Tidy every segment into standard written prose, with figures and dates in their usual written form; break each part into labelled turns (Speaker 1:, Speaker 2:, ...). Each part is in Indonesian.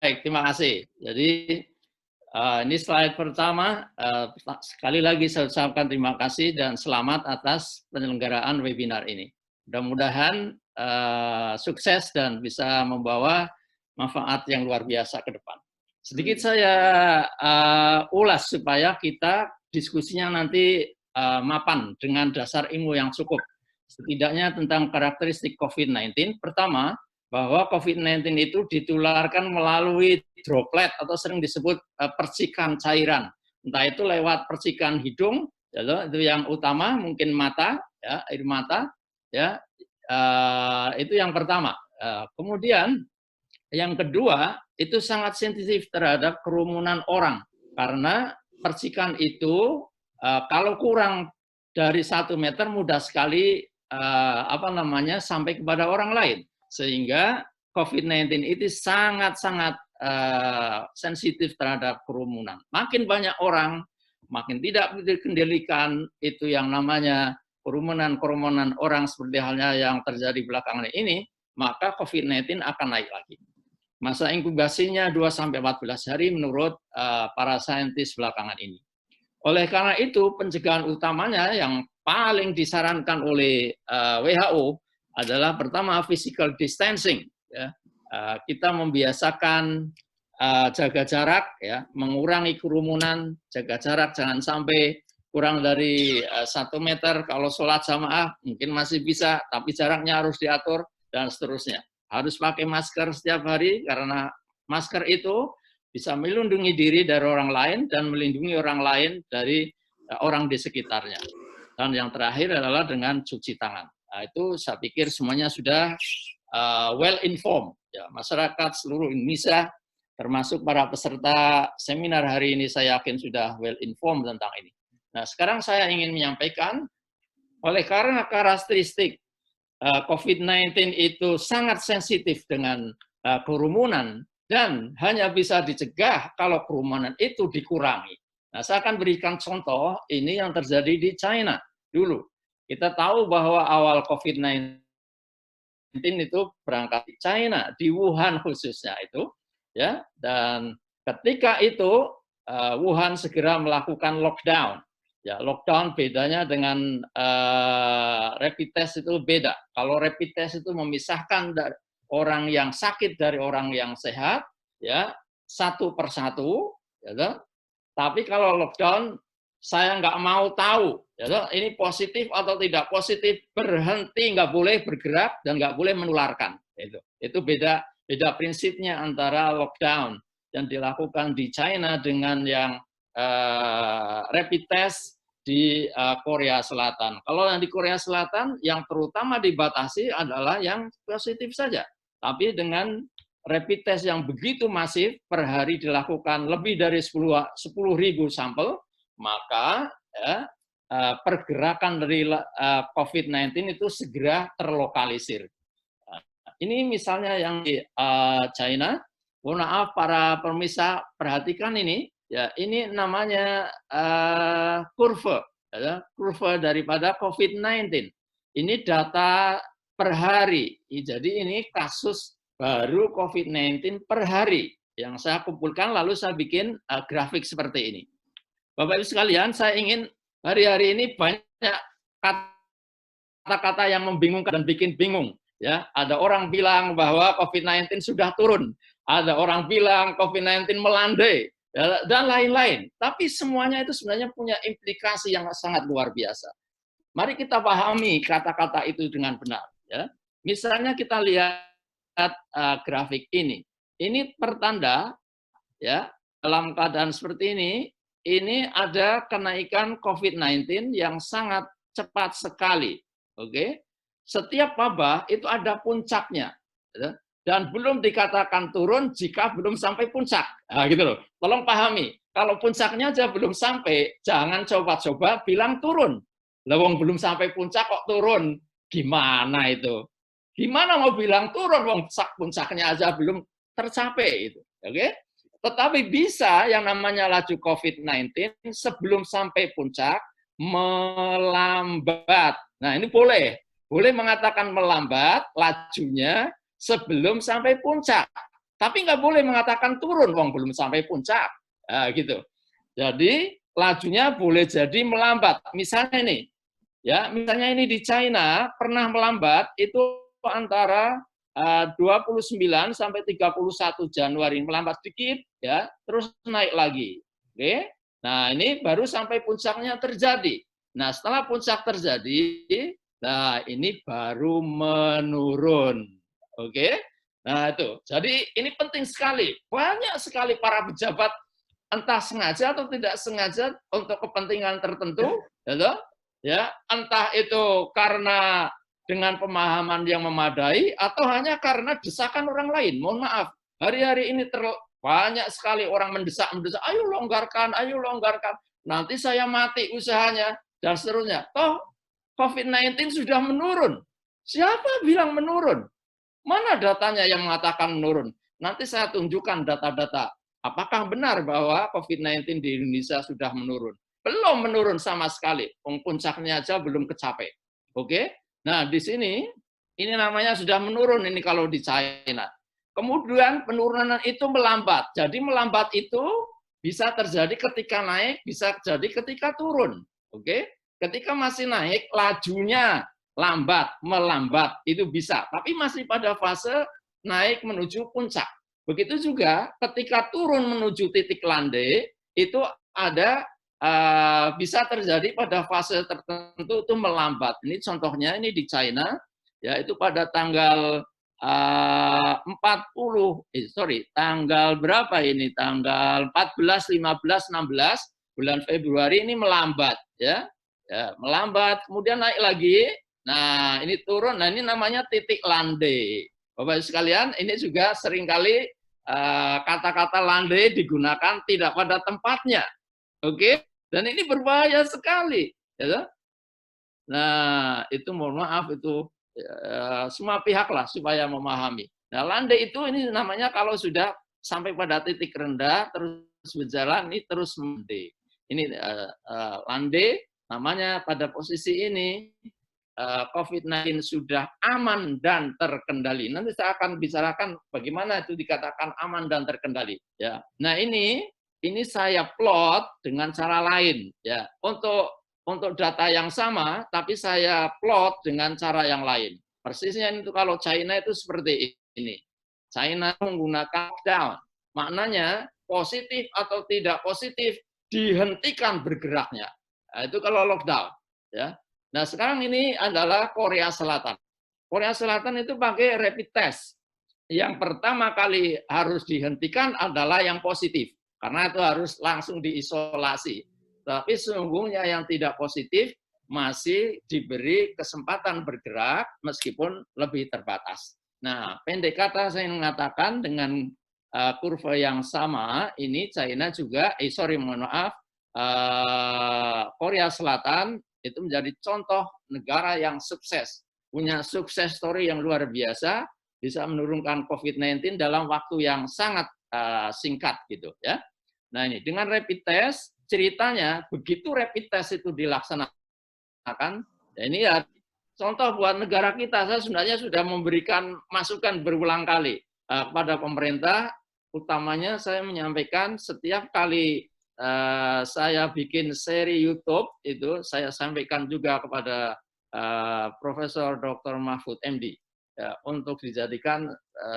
Speaker 1: Baik, terima kasih. Jadi ini slide pertama. Sekali lagi saya ucapkan terima kasih dan selamat atas penyelenggaraan webinar ini. Mudah-mudahan sukses dan bisa membawa manfaat yang luar biasa ke depan. Sedikit saya ulas supaya kita diskusinya nanti mapan dengan dasar ilmu yang cukup. Setidaknya tentang karakteristik COVID-19. Pertama, bahwa COVID-19 itu ditularkan melalui droplet atau sering disebut percikan cairan. Entah itu lewat percikan hidung, ya, itu yang utama, mungkin mata, ya, air mata, ya, itu yang pertama. Kemudian yang kedua, itu sangat sensitif terhadap kerumunan orang, karena percikan itu kalau kurang dari 1 meter mudah sekali sampai kepada orang lain. Sehingga COVID-19 itu sangat-sangat sensitif terhadap kerumunan. Makin banyak orang, makin tidak dikendalikan itu yang namanya kerumunan orang seperti halnya yang terjadi belakangan ini, maka COVID-19 akan naik lagi. Masa inkubasinya 2-14 hari menurut para saintis belakangan ini. Oleh karena itu, pencegahan utamanya yang paling disarankan oleh WHO adalah pertama physical distancing. Ya. Kita membiasakan jaga jarak, ya, mengurangi kerumunan, jaga jarak, jangan sampai kurang dari 1 meter. Kalau sholat jamaah mungkin masih bisa, tapi jaraknya harus diatur dan seterusnya. Harus pakai masker setiap hari karena masker itu bisa melindungi diri dari orang lain dan melindungi orang lain dari orang di sekitarnya. Dan yang terakhir adalah dengan cuci tangan. Nah, itu saya pikir semuanya sudah well informed. Ya, masyarakat seluruh Indonesia, termasuk para peserta seminar hari ini, saya yakin sudah well informed tentang ini. Nah, sekarang saya ingin menyampaikan, oleh karena karakteristik COVID-19 itu sangat sensitif dengan kerumunan dan hanya bisa dicegah kalau kerumunan itu dikurangi. Nah, saya akan berikan contoh ini yang terjadi di China dulu. Kita tahu bahwa awal COVID-19 itu berangkat di China, di Wuhan khususnya itu, ya. Dan ketika itu Wuhan segera melakukan lockdown. Ya, lockdown bedanya dengan rapid test itu beda. Kalau rapid test itu memisahkan dari orang yang sakit dari orang yang sehat, ya, satu persatu, ya. Tapi kalau lockdown, saya nggak mau tahu, ya, ini positif atau tidak positif, berhenti, nggak boleh bergerak dan nggak boleh menularkan. Itu beda prinsipnya antara lockdown yang dilakukan di China dengan yang rapid test di Korea Selatan. Kalau yang di Korea Selatan, yang terutama dibatasi adalah yang positif saja. Tapi dengan rapid test yang begitu masif, per hari dilakukan lebih dari 10.000 sampel, maka ya, pergerakan dari COVID-19 itu segera terlokalisir. Ini misalnya yang di China. Mohon maaf para pemirsa, perhatikan ini. Ya, ini namanya kurva, ya, kurva daripada COVID-19. Ini data per hari. Jadi ini kasus baru COVID-19 per hari yang saya kumpulkan, lalu saya bikin grafik seperti ini. Bapak Ibu sekalian, saya ingin hari-hari ini banyak kata-kata yang membingungkan dan bikin bingung. Ya, ada orang bilang bahwa COVID-19 sudah turun, ada orang bilang COVID-19 melandai, dan lain-lain. Tapi semuanya itu sebenarnya punya implikasi yang sangat luar biasa. Mari kita pahami kata-kata itu dengan benar. Ya. Misalnya kita lihat grafik ini. Ini pertanda, ya, dalam keadaan seperti ini ada kenaikan COVID-19 yang sangat cepat sekali. Oke, setiap wabah itu ada puncaknya, ya. Dan belum dikatakan turun jika belum sampai puncak. Nah, gitu loh. Tolong pahami, kalau puncaknya aja belum sampai, jangan coba-coba bilang turun. Lawang belum sampai puncak kok turun, gimana itu? Gimana mau bilang turun, wong puncaknya aja belum tercapai itu, oke? Tetapi bisa yang namanya laju COVID-19 sebelum sampai puncak melambat. Nah, ini boleh mengatakan melambat lajunya sebelum sampai puncak. Tapi nggak boleh mengatakan turun, wong belum sampai puncak. Nah, gitu. Jadi lajunya boleh jadi melambat. Misalnya ini, ya, misalnya ini di China pernah melambat itu antara 29 sampai 31 Januari, melambat sedikit, ya, terus naik lagi. Oke. Nah, ini baru sampai puncaknya terjadi. Nah, setelah puncak terjadi, nah ini baru menurun. Oke. Nah, itu. Jadi ini penting sekali. Banyak sekali para pejabat entah sengaja atau tidak sengaja untuk kepentingan tertentu, ya, entah itu karena dengan pemahaman yang memadai atau hanya karena desakan orang lain. Mohon maaf, hari-hari ini banyak sekali orang mendesak, ayo longgarkan, nanti saya mati usahanya, dan seterusnya. Toh COVID-19 sudah menurun. Siapa bilang menurun? Mana datanya yang mengatakan menurun? Nanti saya tunjukkan data-data. Apakah benar bahwa COVID-19 di Indonesia sudah menurun? Belum menurun sama sekali. Puncaknya aja belum kecapai. Oke? Nah, di sini ini namanya sudah menurun ini kalau di China. Kemudian penurunan itu melambat. Jadi melambat itu bisa terjadi ketika naik, bisa terjadi ketika turun. Oke? Ketika masih naik, lajunya lambat, melambat, itu bisa. Tapi masih pada fase naik menuju puncak. Begitu juga ketika turun menuju titik landai, itu ada bisa terjadi pada fase tertentu itu melambat. Ini contohnya ini di China, yaitu pada tanggal 40, tanggal berapa ini? Tanggal 14, 15, 16 bulan Februari ini melambat, ya, melambat, kemudian naik lagi. Nah, ini turun. Nah, ini namanya titik landai. Bapak sekalian, ini juga seringkali kata-kata landai digunakan tidak pada tempatnya. Oke? Dan ini berbahaya sekali. Ya. Nah, itu mohon maaf, itu semua pihak lah supaya memahami. Nah, landai itu ini namanya kalau sudah sampai pada titik rendah, terus berjalan, ini terus landai. Ini landai, namanya pada posisi ini, COVID-19 sudah aman dan terkendali. Nanti saya akan bicarakan bagaimana itu dikatakan aman dan terkendali. Ya. Nah, ini saya plot dengan cara lain. Ya. Untuk data yang sama, tapi saya plot dengan cara yang lain. Persisnya itu kalau China itu seperti ini. China menggunakan lockdown. Maknanya positif atau tidak positif dihentikan bergeraknya. Nah, itu kalau lockdown. Ya. Nah, sekarang ini adalah Korea Selatan. Korea Selatan itu pakai rapid test. Yang pertama kali harus dihentikan adalah yang positif, karena itu harus langsung diisolasi. Tapi sesungguhnya yang tidak positif masih diberi kesempatan bergerak meskipun lebih terbatas. Nah, pendek kata saya mengatakan dengan kurva yang sama, ini China juga, Korea Selatan itu menjadi contoh negara yang sukses, punya sukses story yang luar biasa, bisa menurunkan COVID-19 dalam waktu yang sangat singkat gitu ya. Nah, ini dengan rapid test, ceritanya begitu rapid test itu dilaksanakan, ya ini ya contoh buat negara kita. Saya sebenarnya sudah memberikan masukan berulang kali kepada pemerintah, utamanya saya menyampaikan setiap kali saya bikin seri YouTube itu saya sampaikan juga kepada Profesor Dr. Mahfud MD ya, untuk dijadikan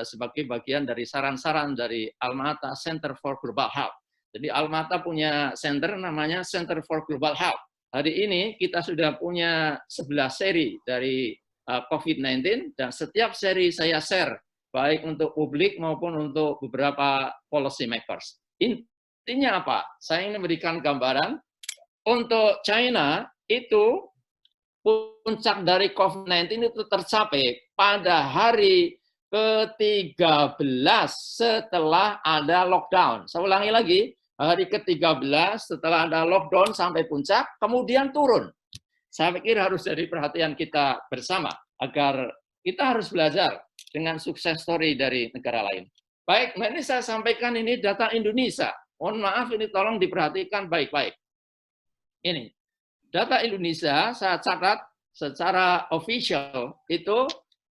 Speaker 1: sebagai bagian dari saran-saran dari Alma-Ata Center for Global Health. Jadi Alma-Ata punya center namanya Center for Global Health. Hari ini kita sudah punya 11 seri dari COVID-19 dan setiap seri saya share baik untuk publik maupun untuk beberapa policy makers. Intinya apa? Saya ingin memberikan gambaran untuk China itu puncak dari COVID-19 itu tercapai pada hari ke-13 setelah ada lockdown. Saya ulangi lagi, hari ke-13 setelah ada lockdown sampai puncak, kemudian turun. Saya pikir harus jadi perhatian kita bersama agar kita harus belajar dengan sukses story dari negara lain. Baik, nah ini saya sampaikan ini data Indonesia. Mohon maaf, ini tolong diperhatikan baik-baik. Ini, data Indonesia saya catat secara official itu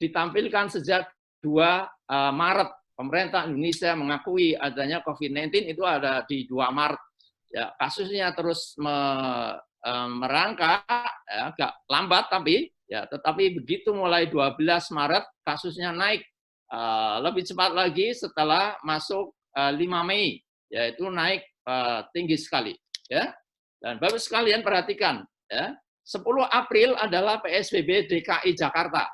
Speaker 1: ditampilkan sejak 2 Maret pemerintah Indonesia mengakui adanya COVID-19 itu ada di 2 Maret. Ya, kasusnya terus merangkak, ya, agak lambat tetapi begitu mulai 12 Maret kasusnya naik lebih cepat lagi setelah masuk 5 Mei, yaitu naik tinggi sekali. Ya. Dan Bapak sekalian perhatikan, ya, 10 April adalah PSBB DKI Jakarta.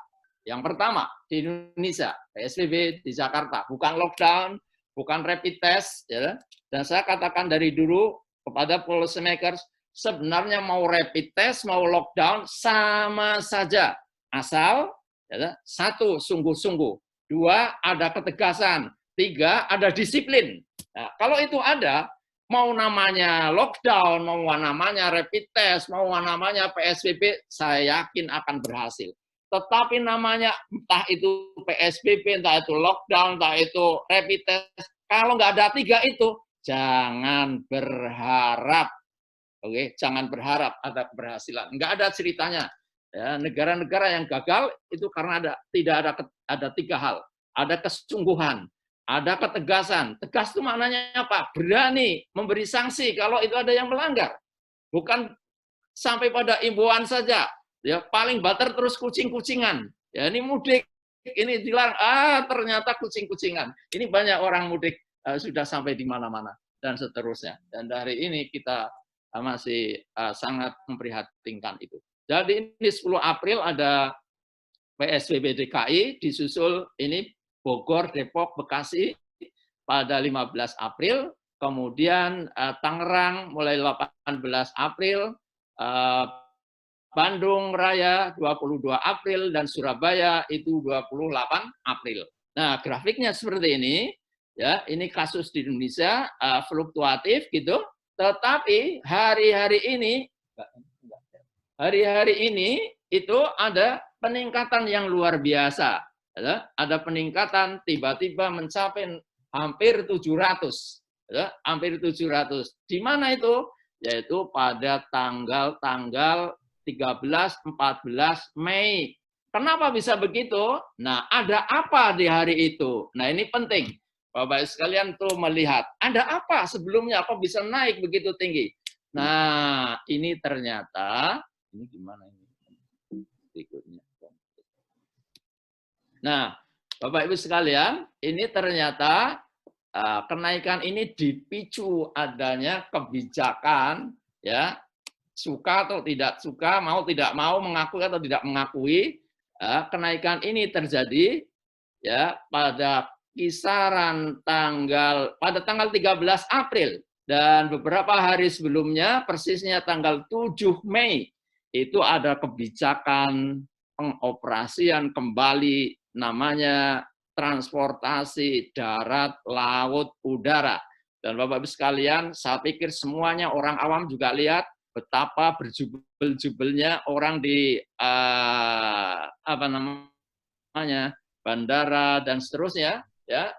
Speaker 1: Yang pertama di Indonesia, PSBB di Jakarta, bukan lockdown, bukan rapid test, ya. Dan saya katakan dari dulu kepada policy makers, sebenarnya mau rapid test, mau lockdown sama saja, asal ya, 1 sungguh-sungguh, 2 ada ketegasan, 3 ada disiplin. Nah, kalau itu ada, mau namanya lockdown, mau namanya rapid test, mau namanya PSBB, saya yakin akan berhasil. Tetapi namanya entah itu PSBB, entah itu lockdown, entah itu rapid test, kalau nggak ada 3 itu, jangan berharap. Oke, jangan berharap ada keberhasilan. Nggak ada ceritanya. Ya, negara-negara yang gagal itu karena tidak ada 3 hal. Ada kesungguhan, ada ketegasan. Tegas itu maknanya apa? Berani memberi sanksi kalau itu ada yang melanggar. Bukan sampai pada imbauan saja. Ya, paling bater terus kucing-kucingan. Ya, ini mudik, ini dilarang. Ternyata kucing-kucingan. Ini banyak orang mudik sudah sampai di mana-mana dan seterusnya. Dan dari ini kita masih sangat memprihatinkan itu. Jadi ini 10 April ada PSBB DKI, disusul ini Bogor, Depok, Bekasi pada 15 April, kemudian Tangerang mulai 18 April, Bandung Raya 22 April, dan Surabaya itu 28 April. Nah, grafiknya seperti ini, ya, ini kasus di Indonesia fluktuatif gitu, tetapi hari-hari ini itu ada peningkatan yang luar biasa. Ya, ada peningkatan tiba-tiba mencapai hampir 700. Ya, hampir 700. Di mana itu? Yaitu pada tanggal 13, 14 Mei. Kenapa bisa begitu? Nah, ada apa di hari itu? Nah, ini penting. Bapak sekalian tuh melihat, ada apa sebelumnya kok bisa naik begitu tinggi? Nah, ini ternyata, ini gimana ini? Berikutnya. Nah, Bapak Ibu sekalian, ini ternyata kenaikan ini dipicu adanya kebijakan, ya, suka atau tidak suka, mau tidak mau, mengakui atau tidak mengakui, kenaikan ini terjadi ya pada kisaran pada tanggal 13 April dan beberapa hari sebelumnya, persisnya tanggal 7 Mei, itu ada kebijakan pengoperasian kembali namanya transportasi darat, laut, udara. Dan Bapak-Ibu sekalian, saya pikir semuanya orang awam juga lihat betapa berjubel-jubelnya orang di bandara dan seterusnya, ya,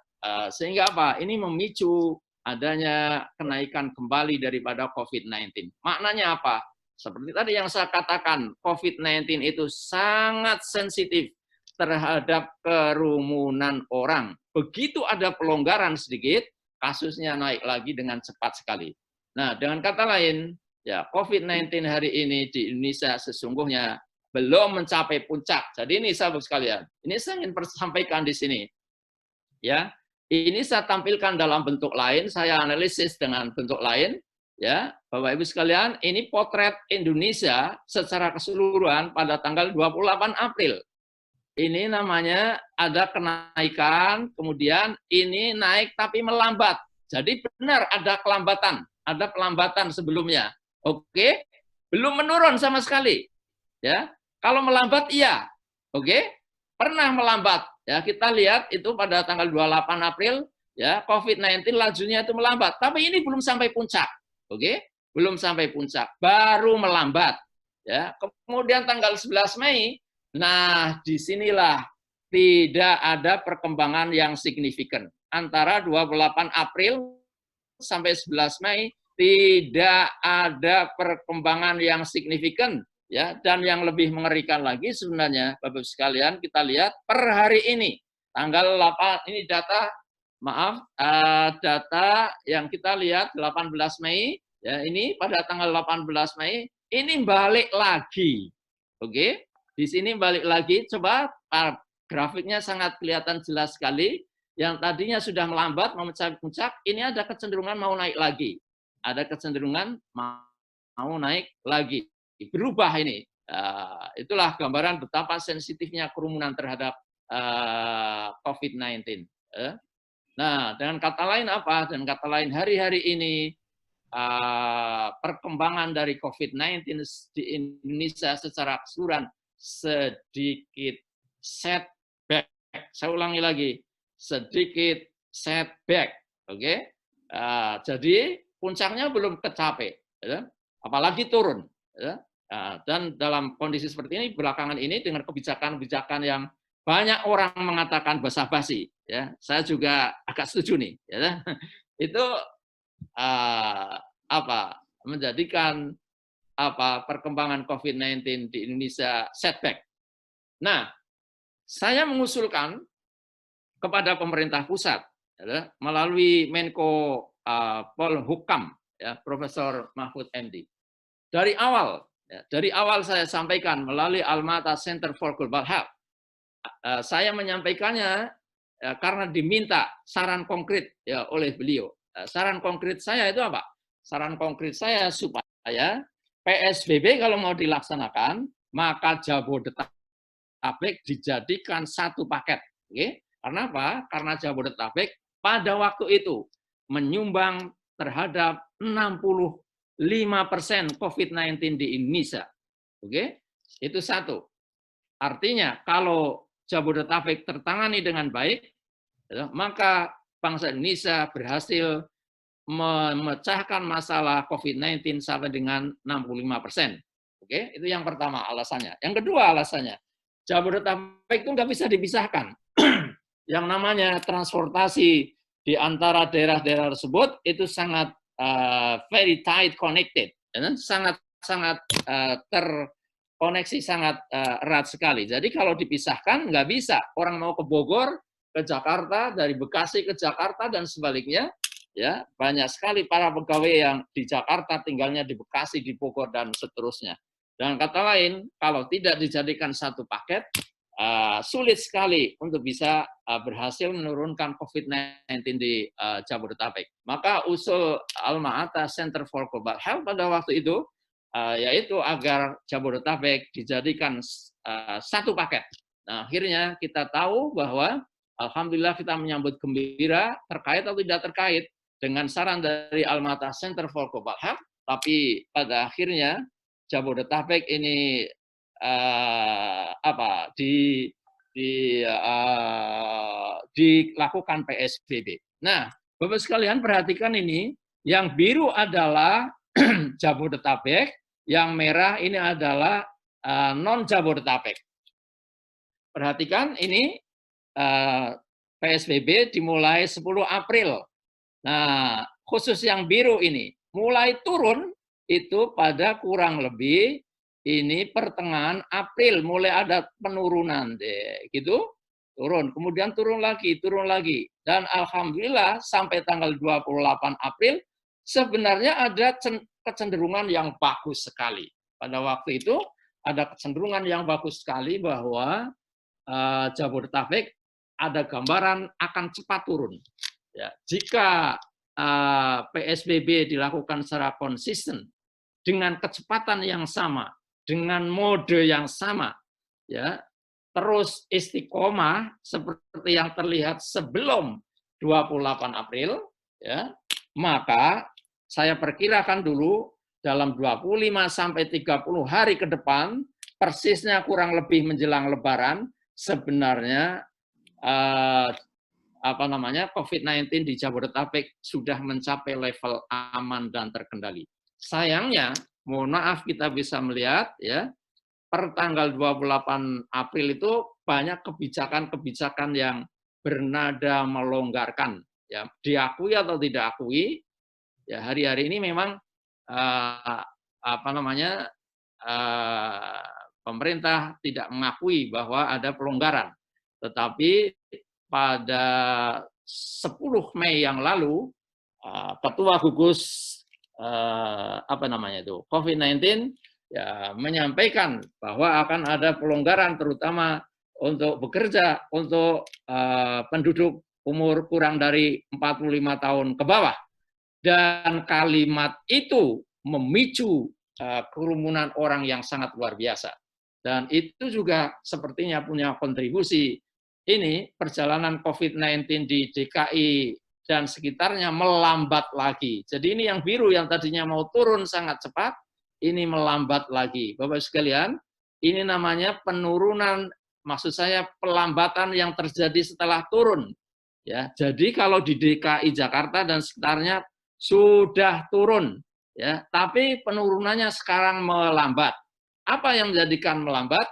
Speaker 1: sehingga apa? Ini memicu adanya kenaikan kembali daripada COVID-19. Maknanya apa? Seperti tadi yang saya katakan, COVID-19 itu sangat sensitif terhadap kerumunan orang. Begitu ada pelonggaran sedikit, kasusnya naik lagi dengan cepat sekali. Nah, dengan kata lain, ya, COVID-19 hari ini di Indonesia sesungguhnya belum mencapai puncak. Jadi ini sahabat sekalian, ini saya ingin sampaikan di sini. Ya, ini saya tampilkan dalam bentuk lain, saya analisis dengan bentuk lain. Ya, Bapak Ibu sekalian, ini potret Indonesia secara keseluruhan pada tanggal 28 April. Ini namanya ada kenaikan, kemudian ini naik tapi melambat. Jadi benar ada kelambatan sebelumnya. Oke, belum menurun sama sekali. Ya, kalau melambat iya. Oke, pernah melambat. Ya, kita lihat itu pada tanggal 28 April, ya, COVID-19 lajunya itu melambat. Tapi ini belum sampai puncak. Oke, belum sampai puncak, baru melambat. Ya, kemudian tanggal 11 Mei, nah disinilah tidak ada perkembangan yang signifikan. Antara 28 April sampai 11 Mei, tidak ada perkembangan yang signifikan, ya. Dan yang lebih mengerikan lagi sebenarnya Bapak sekalian, kita lihat per hari ini tanggal 8, ini data maaf, data yang kita lihat 18 Mei, ya ini pada tanggal 18 Mei, ini balik lagi. Oke, di sini balik lagi, coba grafiknya sangat kelihatan jelas sekali. Yang tadinya sudah melambat, memecah puncak, ini ada kecenderungan mau naik lagi. Ada kecenderungan mau naik lagi. Berubah ini. Itulah gambaran betapa sensitifnya kerumunan terhadap COVID-19. Nah, dengan kata lain apa? Dengan kata lain, hari-hari ini perkembangan dari COVID-19 di Indonesia secara keseluruhan sedikit setback. Saya ulangi lagi, sedikit setback. Oke, jadi puncaknya belum kecapai, ya. Apalagi turun. Ya. Dan dalam kondisi seperti ini, belakangan ini dengan kebijakan-kebijakan yang banyak orang mengatakan basa-basi, ya, saya juga agak setuju nih, ya. Itu menjadikan perkembangan COVID-19 di Indonesia setback. Nah, saya mengusulkan kepada pemerintah pusat melalui Menko Polhukam, ya, Profesor Mahfud MD. Dari awal saya sampaikan melalui Almata Center for Global Health, saya menyampaikannya karena diminta saran konkret ya oleh beliau. Saran konkret saya itu apa? Saran konkret saya supaya PSBB kalau mau dilaksanakan, maka Jabodetabek dijadikan satu paket. Oke? Karena apa? Karena Jabodetabek pada waktu itu menyumbang terhadap 65% COVID-19 di Indonesia. Oke? Itu satu. Artinya kalau Jabodetabek tertangani dengan baik, maka bangsa Indonesia berhasil memecahkan masalah COVID-19 sampai dengan 65%. Oke, itu yang pertama alasannya. Yang kedua alasannya, Jabodetabek itu nggak bisa dipisahkan. Yang namanya transportasi di antara daerah-daerah tersebut itu sangat very tight connected, sangat terkoneksi sangat erat sekali. Jadi kalau dipisahkan nggak bisa. Orang mau ke Bogor, ke Jakarta, dari Bekasi ke Jakarta dan sebaliknya, ya banyak sekali para pegawai yang di Jakarta tinggalnya di Bekasi, di Bogor dan seterusnya. Dengan kata lain, kalau tidak dijadikan satu paket, sulit sekali untuk bisa berhasil menurunkan COVID-19 di Jabodetabek. Maka usul Alma-Ata Center for Global Health pada waktu itu yaitu agar Jabodetabek dijadikan satu paket. Nah, akhirnya kita tahu bahwa alhamdulillah kita menyambut gembira terkait atau tidak terkait dengan saran dari Alma-Ata Center for Global Health, tapi pada akhirnya Jabodetabek ini dilakukan PSBB. Nah, Bapak sekalian perhatikan ini, yang biru adalah Jabodetabek, yang merah ini adalah non Jabodetabek. Perhatikan ini PSBB dimulai 10 April. Nah, khusus yang biru ini mulai turun itu pada kurang lebih ini pertengahan April mulai ada penurunan deh, gitu. Turun, kemudian turun lagi, dan alhamdulillah sampai tanggal 28 April sebenarnya ada kecenderungan yang bagus sekali. Pada waktu itu ada kecenderungan yang bagus sekali bahwa Jabodetabek ada gambaran akan cepat turun. Ya, jika PSBB dilakukan secara konsisten dengan kecepatan yang sama, dengan mode yang sama, ya, terus istiqomah seperti yang terlihat sebelum 28 April, ya, maka saya perkirakan dulu dalam 25 sampai 30 hari ke depan, persisnya kurang lebih menjelang Lebaran, sebenarnya COVID-19 di Jabodetabek sudah mencapai level aman dan terkendali. Sayangnya, mohon maaf kita bisa melihat ya, per tanggal 28 April itu banyak kebijakan-kebijakan yang bernada melonggarkan, ya, diakui atau tidak akui, ya hari-hari ini memang pemerintah tidak mengakui bahwa ada pelonggaran, tetapi pada 10 Mei yang lalu, Ketua Gugus COVID-19 ya menyampaikan bahwa akan ada pelonggaran terutama untuk bekerja untuk penduduk umur kurang dari 45 tahun ke bawah. Dan kalimat itu memicu kerumunan orang yang sangat luar biasa. Dan itu juga sepertinya punya kontribusi. Ini perjalanan COVID-19 di DKI dan sekitarnya melambat lagi. Jadi ini yang biru yang tadinya mau turun sangat cepat, ini melambat lagi. Bapak sekalian, ini namanya penurunan, maksud saya pelambatan yang terjadi setelah turun. Ya, jadi kalau di DKI Jakarta dan sekitarnya sudah turun, ya, tapi penurunannya sekarang melambat. Apa yang menjadikan melambat?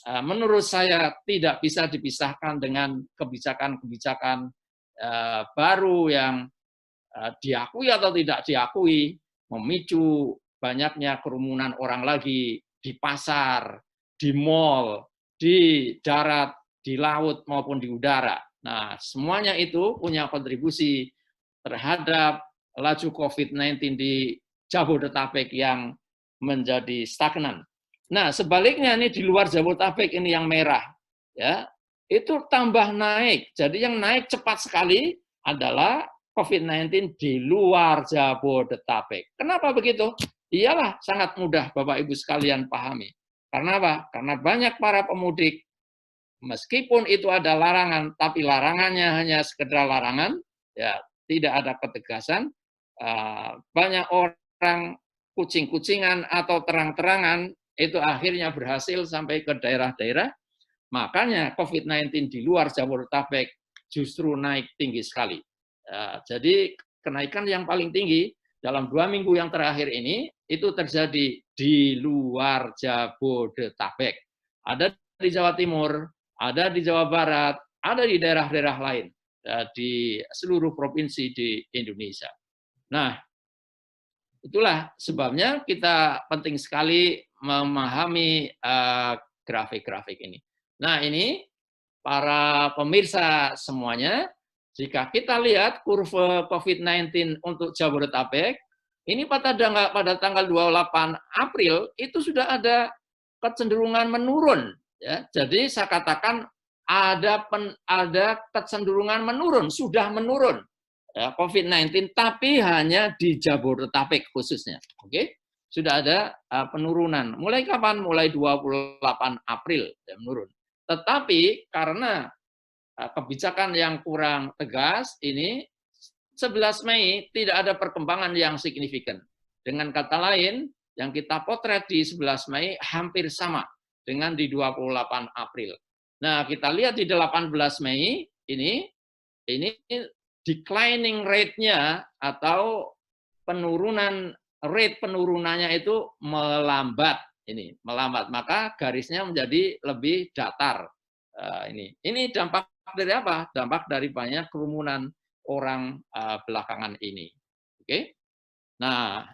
Speaker 1: Menurut saya tidak bisa dipisahkan dengan kebijakan-kebijakan baru yang diakui atau tidak diakui, memicu banyaknya kerumunan orang lagi di pasar, di mal, di darat, di laut maupun di udara. Nah, semuanya itu punya kontribusi terhadap laju COVID-19 di Jabodetabek yang menjadi stagnan. Nah, sebaliknya ini di luar Jabodetabek ini yang merah, ya, itu tambah naik. Jadi yang naik cepat sekali adalah COVID-19 di luar Jabodetabek. Kenapa begitu? Iyalah sangat mudah Bapak Ibu sekalian pahami. Karena apa? Karena banyak para pemudik, meskipun itu ada larangan, tapi larangannya hanya sekedar larangan, ya tidak ada ketegasan. Banyak orang kucing-kucingan atau terang-terangan itu akhirnya berhasil sampai ke daerah-daerah. Makanya COVID-19 di luar Jabodetabek justru naik tinggi sekali. Jadi kenaikan yang paling tinggi dalam 2 minggu yang terakhir ini itu terjadi di luar Jabodetabek. Ada di Jawa Timur, ada di Jawa Barat, ada di daerah-daerah lain di seluruh provinsi di Indonesia. Nah, itulah sebabnya kita penting sekali memahami grafik-grafik ini. Nah, ini para pemirsa semuanya, jika kita lihat kurva COVID-19 untuk Jabodetabek, ini pada tanggal 28 April itu sudah ada kecenderungan menurun. Ya. Jadi saya katakan ada kecenderungan menurun, sudah menurun ya, COVID-19, tapi hanya di Jabodetabek khususnya. Oke, sudah ada penurunan. Mulai kapan? Mulai 28 April ya, menurun. Tetapi karena kebijakan yang kurang tegas ini 11 Mei tidak ada perkembangan yang signifikan. Dengan kata lain, yang kita potret di 11 Mei hampir sama dengan di 28 April. Nah, kita lihat di 18 Mei ini declining rate-nya atau rate penurunannya itu melambat. Ini melambat, maka garisnya menjadi lebih datar. Ini dampak dari apa? Dampak dari banyak kerumunan orang belakangan ini. Oke. Nah,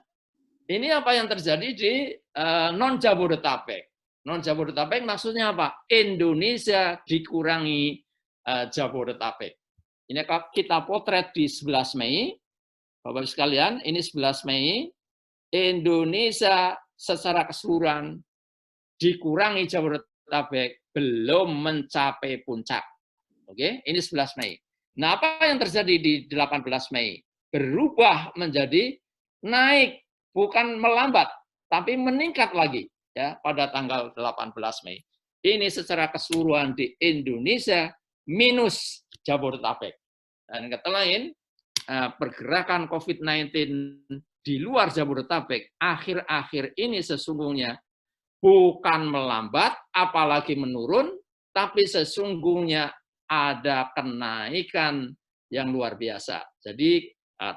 Speaker 1: ini apa yang terjadi di non Jabodetabek. Non Jabodetabek maksudnya apa? Indonesia dikurangi Jabodetabek. Ini kita potret di 11 Mei. Bapak sekalian, ini 11 Mei Indonesia secara keseluruhan dikurangi Jabodetabek belum mencapai puncak. Oke, ini 11 Mei. Nah, apa yang terjadi di 18 Mei? Berubah menjadi naik, bukan melambat, tapi meningkat lagi ya pada tanggal 18 Mei. Ini secara keseluruhan di Indonesia minus Jabodetabek. Dan kata lain, pergerakan COVID-19 di luar Jabodetabek akhir-akhir ini sesungguhnya bukan melambat, apalagi menurun, tapi sesungguhnya ada kenaikan yang luar biasa. Jadi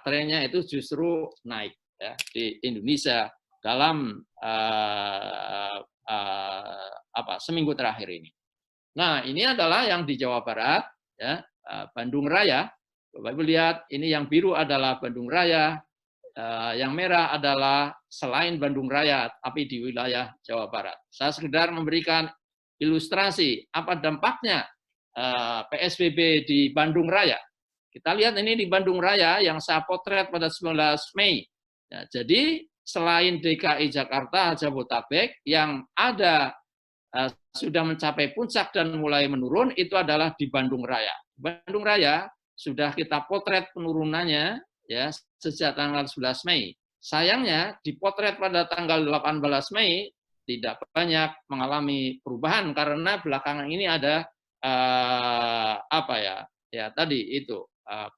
Speaker 1: trennya itu justru naik ya, di Indonesia dalam seminggu terakhir ini. Nah, ini adalah yang di Jawa Barat, ya, Bandung Raya. Bapak Ibu lihat, ini yang biru adalah Bandung Raya, yang merah adalah selain Bandung Raya, tapi di wilayah Jawa Barat. Saya sekedar memberikan ilustrasi apa dampaknya PSBB di Bandung Raya. Kita lihat ini di Bandung Raya yang saya potret pada 19 Mei. Ya, jadi selain DKI Jakarta, Jabodetabek yang ada sudah mencapai puncak dan mulai menurun, itu adalah di Bandung Raya. Bandung Raya sudah kita potret penurunannya ya sejak tanggal 11 Mei. Sayangnya dipotret pada tanggal 18 Mei tidak banyak mengalami perubahan karena belakangan ini ada apa ya tadi itu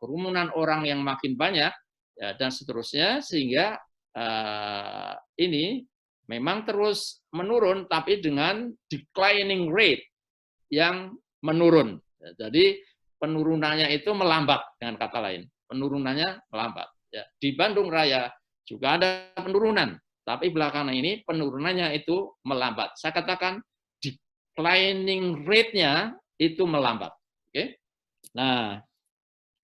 Speaker 1: kerumunan orang yang makin banyak ya, dan seterusnya sehingga ini memang terus menurun tapi dengan declining rate yang menurun. Jadi penurunannya itu melambat dengan kata lain. Penurunannya melambat. Ya, di Bandung Raya juga ada penurunan, tapi belakangan ini penurunannya itu melambat. Saya katakan declining rate-nya itu melambat. Oke. Nah,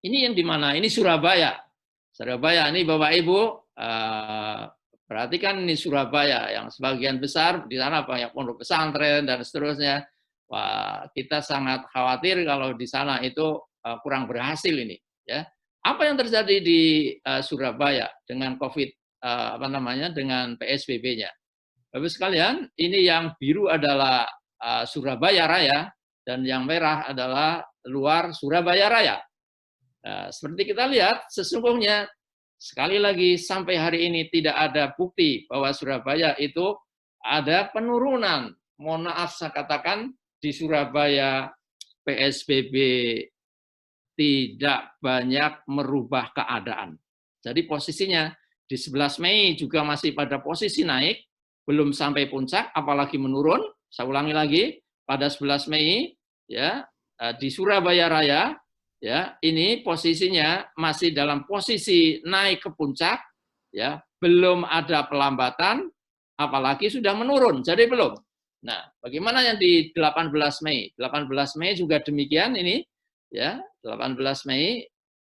Speaker 1: ini yang di mana? Ini Surabaya. Surabaya ini Bapak Ibu, perhatikan ini Surabaya yang sebagian besar di sana banyak pondok pesantren dan seterusnya. Wah, kita sangat khawatir kalau di sana itu kurang berhasil ini. Ya, apa yang terjadi di Surabaya dengan COVID dengan PSBB-nya? Bapak sekalian, ini yang biru adalah Surabaya Raya dan yang merah adalah luar Surabaya Raya. Seperti kita lihat, sesungguhnya sekali lagi sampai hari ini tidak ada bukti bahwa Surabaya itu ada penurunan. Mohon maaf saya katakan di Surabaya PSBB tidak banyak merubah keadaan. Jadi posisinya di 11 Mei juga masih pada posisi naik, belum sampai puncak, apalagi menurun. Saya ulangi lagi, pada 11 Mei ya di Surabaya Raya ya ini posisinya masih dalam posisi naik ke puncak, ya belum ada pelambatan, apalagi sudah menurun, jadi belum. Nah, bagaimana yang di 18 Mei? 18 Mei juga demikian ini, ya 18 Mei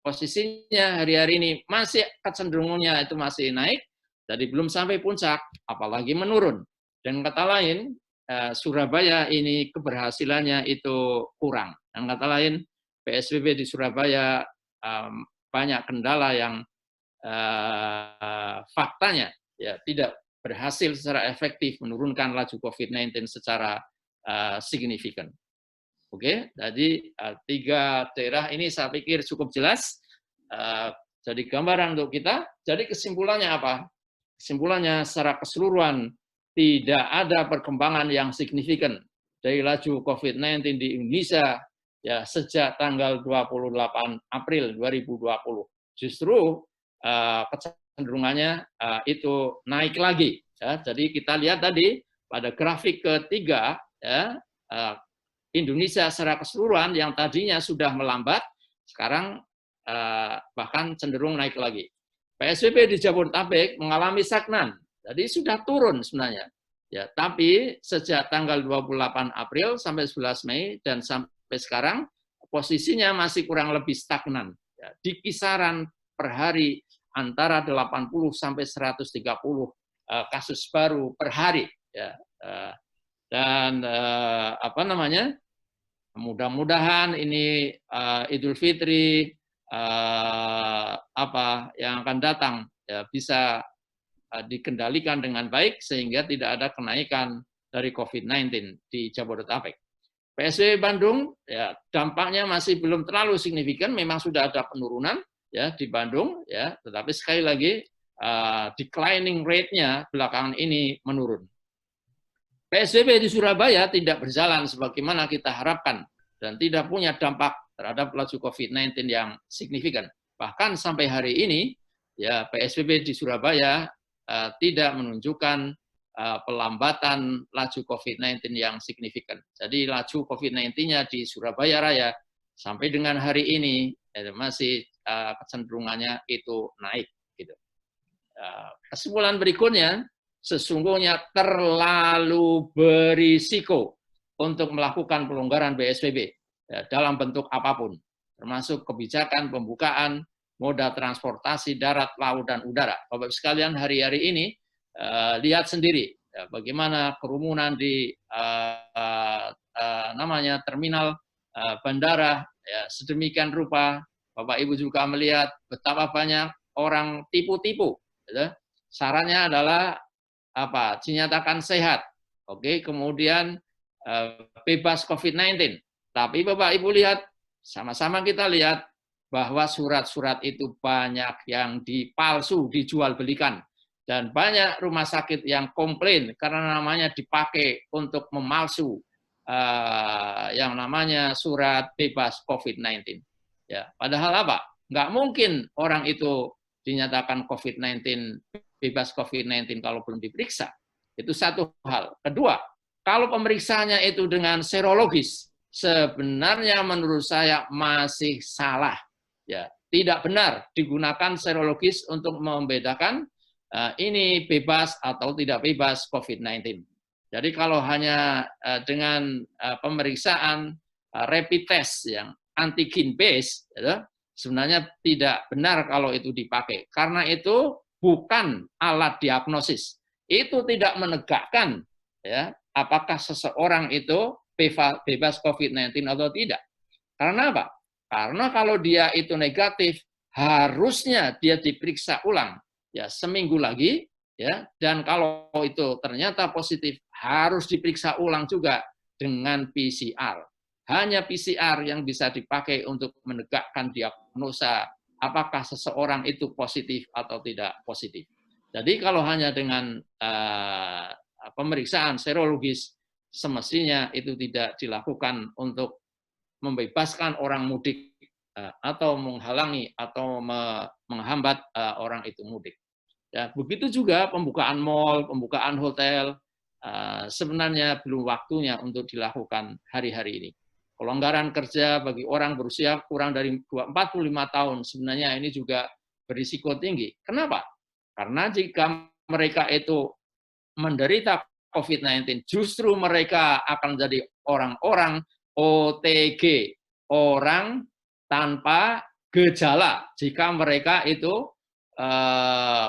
Speaker 1: posisinya hari-hari ini masih kecenderungannya itu masih naik, jadi belum sampai puncak, apalagi menurun. Dan kata lain, Surabaya ini keberhasilannya itu kurang. Dan kata lain, PSBB di Surabaya banyak kendala yang faktanya ya tidak berhasil secara efektif menurunkan laju COVID-19 secara signifikan. Oke, jadi 3 daerah ini saya pikir cukup jelas. Jadi gambaran untuk kita. Jadi kesimpulannya apa? Kesimpulannya secara keseluruhan tidak ada perkembangan yang signifikan dari laju COVID-19 di Indonesia ya sejak tanggal 28 April 2020. Justru kecenderungannya itu naik lagi. Ya. Jadi kita lihat tadi pada grafik ketiga ya, Indonesia secara keseluruhan yang tadinya sudah melambat, sekarang bahkan cenderung naik lagi. PSBB di Jabodetabek mengalami stagnan, jadi sudah turun sebenarnya. Ya, tapi sejak tanggal 28 April sampai 11 Mei dan sampai sekarang posisinya masih kurang lebih stagnan. Ya, di kisaran per hari antara 80 sampai 130 kasus baru per hari. Ya, dan mudah-mudahan ini Idul Fitri yang akan datang ya bisa dikendalikan dengan baik sehingga tidak ada kenaikan dari COVID-19 di Jabodetabek. PSBB Bandung ya dampaknya masih belum terlalu signifikan, memang sudah ada penurunan ya di Bandung ya, tetapi sekali lagi declining rate-nya belakangan ini menurun. PSBB di Surabaya tidak berjalan sebagaimana kita harapkan dan tidak punya dampak terhadap laju COVID-19 yang signifikan. Bahkan sampai hari ini, ya PSBB di Surabaya tidak menunjukkan pelambatan laju COVID-19 yang signifikan. Jadi laju COVID-19-nya di Surabaya Raya sampai dengan hari ini masih kecenderungannya itu naik. Gitu. Kesimpulan berikutnya, sesungguhnya terlalu berisiko untuk melakukan pelonggaran PSBB dalam bentuk apapun, termasuk kebijakan pembukaan moda transportasi darat, laut, dan udara. Bapak sekalian, hari-hari ini lihat sendiri bagaimana kerumunan di terminal bandara ya, sedemikian rupa Bapak Ibu juga melihat betapa banyak orang tipu-tipu. Gitu. Sarannya adalah apa? Dinyatakan sehat. Oke, kemudian bebas COVID-19. Tapi Bapak Ibu lihat, sama-sama kita lihat bahwa surat-surat itu banyak yang dipalsu, dijual belikan. Dan banyak rumah sakit yang komplain karena namanya dipakai untuk memalsu yang namanya surat bebas COVID-19. Ya, padahal apa? Nggak mungkin orang itu dinyatakan COVID-19, bebas COVID-19 kalau belum diperiksa. Itu satu hal. Kedua, kalau pemeriksaannya itu dengan serologis, sebenarnya menurut saya masih salah. Ya, tidak benar digunakan serologis untuk membedakan ini bebas atau tidak bebas COVID-19. Jadi kalau hanya dengan pemeriksaan rapid test yang antigen base, sebenarnya tidak benar kalau itu dipakai. Karena itu bukan alat diagnosis. Itu tidak menegakkan ya apakah seseorang itu bebas COVID-19 atau tidak. Karena apa? Karena kalau dia itu negatif, harusnya dia diperiksa ulang ya seminggu lagi ya, dan kalau itu ternyata positif harus diperiksa ulang juga dengan PCR. Hanya PCR yang bisa dipakai untuk menegakkan diagnosa apakah seseorang itu positif atau tidak positif. Jadi kalau hanya dengan pemeriksaan serologis, semestinya itu tidak dilakukan untuk membebaskan orang mudik atau menghalangi atau menghambat orang itu mudik. Ya, begitu juga pembukaan mal, pembukaan hotel, sebenarnya belum waktunya untuk dilakukan hari-hari ini. Kelonggaran kerja bagi orang berusia kurang dari 45 tahun sebenarnya ini juga berisiko tinggi. Kenapa? Karena jika mereka itu menderita COVID-19, justru mereka akan menjadi orang-orang OTG, orang tanpa gejala jika mereka itu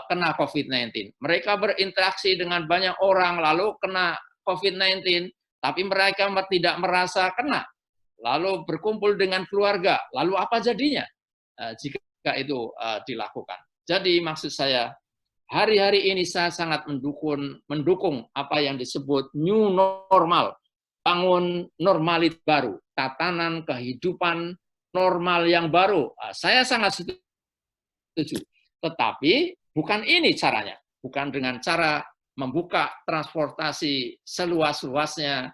Speaker 1: kena COVID-19. Mereka berinteraksi dengan banyak orang lalu kena COVID-19, tapi mereka tidak merasa kena. Lalu berkumpul dengan keluarga, lalu apa jadinya jika itu dilakukan? Jadi maksud saya, hari-hari ini saya sangat mendukung apa yang disebut new normal, bangun normalit baru, tatanan kehidupan normal yang baru. Saya sangat setuju. Tetapi bukan ini caranya, bukan dengan cara membuka transportasi seluas-luasnya,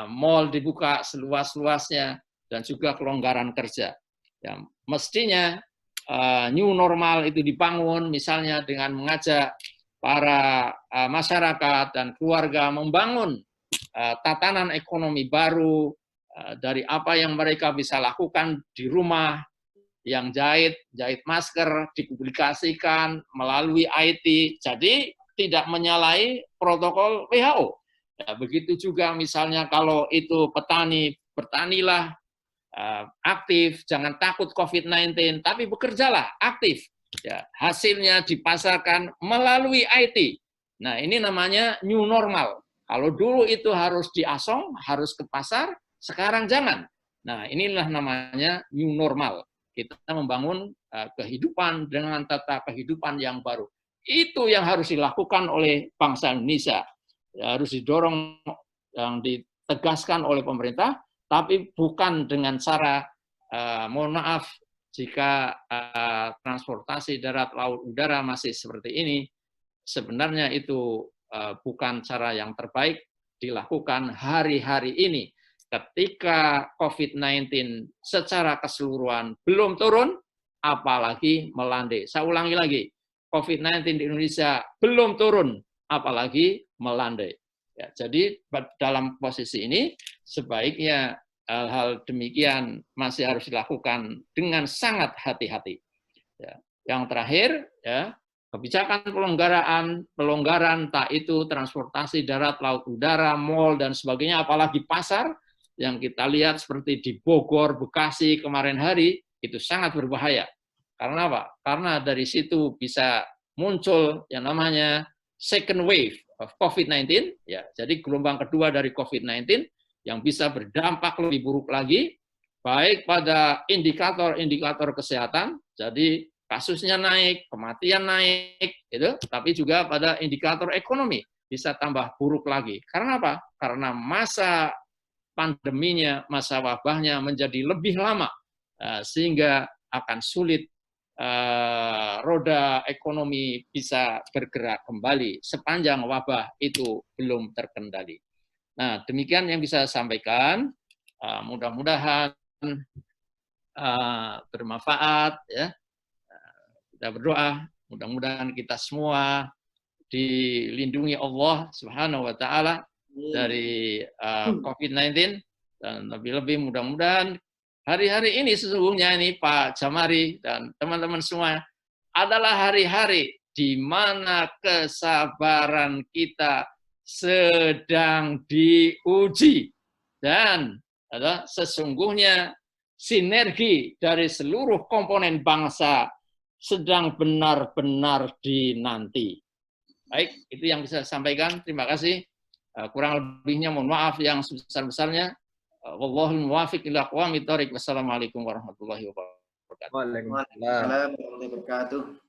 Speaker 1: mal dibuka seluas-luasnya, dan juga kelonggaran kerja. Ya, mestinya new normal itu dibangun misalnya dengan mengajak para masyarakat dan keluarga membangun tatanan ekonomi baru dari apa yang mereka bisa lakukan di rumah, yang jahit masker dipublikasikan melalui IT, jadi tidak menyalahi protokol WHO. Ya, begitu juga misalnya kalau itu petani, bertanilah aktif, jangan takut COVID-19, tapi bekerjalah aktif. Ya, hasilnya dipasarkan melalui IT. Nah, ini namanya new normal. Kalau dulu itu harus diasong, harus ke pasar, sekarang jangan. Nah, inilah namanya new normal. Kita membangun kehidupan dengan tata kehidupan yang baru. Itu yang harus dilakukan oleh bangsa Indonesia. Ya, harus didorong, yang ditegaskan oleh pemerintah, tapi bukan dengan cara, mohon maaf, jika transportasi darat, laut, udara masih seperti ini, sebenarnya itu bukan cara yang terbaik dilakukan hari-hari ini. Ketika COVID-19 secara keseluruhan belum turun, apalagi melandai. Saya ulangi lagi, COVID-19 di Indonesia belum turun, apalagi melandai. Ya, jadi dalam posisi ini, sebaiknya hal-hal demikian masih harus dilakukan dengan sangat hati-hati. Ya. Yang terakhir, ya, kebijakan pelonggaran tak itu transportasi darat, laut, udara, mal, dan sebagainya, apalagi pasar, yang kita lihat seperti di Bogor, Bekasi kemarin hari, itu sangat berbahaya. Karena apa? Karena dari situ bisa muncul yang namanya second wave of COVID-19, ya, jadi gelombang kedua dari COVID-19 yang bisa berdampak lebih buruk lagi, baik pada indikator-indikator kesehatan, jadi kasusnya naik, kematian naik, gitu, tapi juga pada indikator ekonomi bisa tambah buruk lagi. Karena apa? Karena masa pandeminya, masa wabahnya menjadi lebih lama, sehingga akan sulit roda ekonomi bisa bergerak kembali sepanjang wabah itu belum terkendali. Nah, demikian yang bisa saya sampaikan. Mudah-mudahan bermanfaat, ya. Kita berdoa, mudah-mudahan kita semua dilindungi Allah Subhanahu wa taala dari COVID-19, dan lebih-lebih mudah-mudahan hari-hari ini sesungguhnya ini Pak Jamari dan teman-teman semua adalah hari-hari di mana kesabaran kita sedang diuji, dan sesungguhnya sinergi dari seluruh komponen bangsa sedang benar-benar dinanti. Baik, itu yang bisa saya sampaikan. Terima kasih. Kurang lebihnya mohon maaf yang sebesar-besarnya. Wallahul muwaffiq ila aqwamit thoriq. Wassalamualaikum warahmatullahi wabarakatuh.
Speaker 2: Waalaikumsalam warahmatullahi wabarakatuh.